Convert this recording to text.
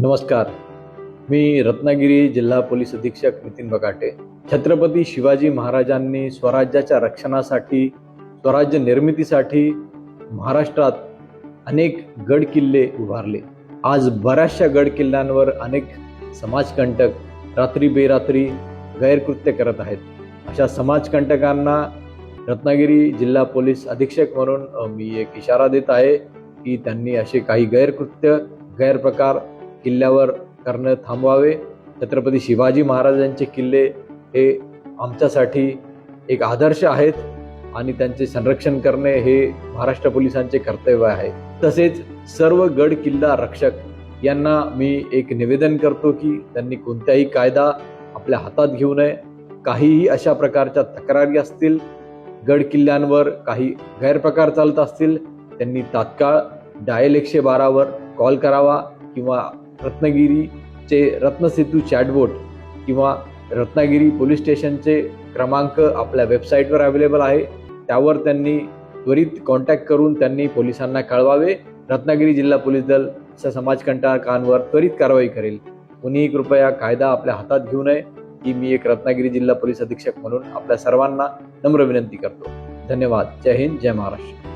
नमस्कार. मी रत्नागिरी जिल्हा पोलीस अधीक्षक नितीन बकाटे. छत्रपती शिवाजी महाराजांनी स्वराज्याच्या रक्षणासाठी, स्वराज्य निर्मितीसाठी महाराष्ट्रात अनेक गड किल्ले उभारले. आज बऱ्याचशा गड किल्ल्यांवर अनेक समाजकंटक रात्री बेरात्री गैरकृत्य करत आहेत. अशा समाजकंटकांना रत्नागिरी जिल्हा पोलीस अधीक्षक म्हणून मी एक इशारा देत आहे की त्यांनी असे काही गैरप्रकार किल्ल्यावर करणं थांबवावे. छत्रपती शिवाजी महाराजांचे किल्ले हे आमच्यासाठी एक आदर्श आहेत आणि त्यांचे संरक्षण करणे हे महाराष्ट्र पोलिसांचे कर्तव्य आहे. तसेच सर्व गड किल्ला रक्षक यांना मी एक निवेदन करतो की त्यांनी कोणताही कायदा आपल्या हातात घेऊ नये. काहीही अशा प्रकारच्या तक्रारी असतील, गड किल्ल्यांवर काही गैरप्रकार चालत असतील, त्यांनी तात्काळ डायल 112 वर कॉल करावा किंवा रत्नागिरीचे रत्नसेतू चॅटबोट किंवा रत्नागिरी पोलीस स्टेशनचे क्रमांक आपल्या वेबसाईटवर अवेलेबल आहे. त्यावर त्यांनी त्वरित कॉन्टॅक्ट करून त्यांनी पोलिसांना कळवावे. रत्नागिरी जिल्हा पोलीस दल अशा समाजकंटकांवर त्वरित कारवाई करेल. कुणीही कृपया कायदा आपल्या हातात घेऊ नये ही मी एक रत्नागिरी जिल्हा पोलीस अधीक्षक म्हणून आपल्या सर्वांना नम्र विनंती करतो. धन्यवाद. जय हिंद, जय महाराष्ट्र.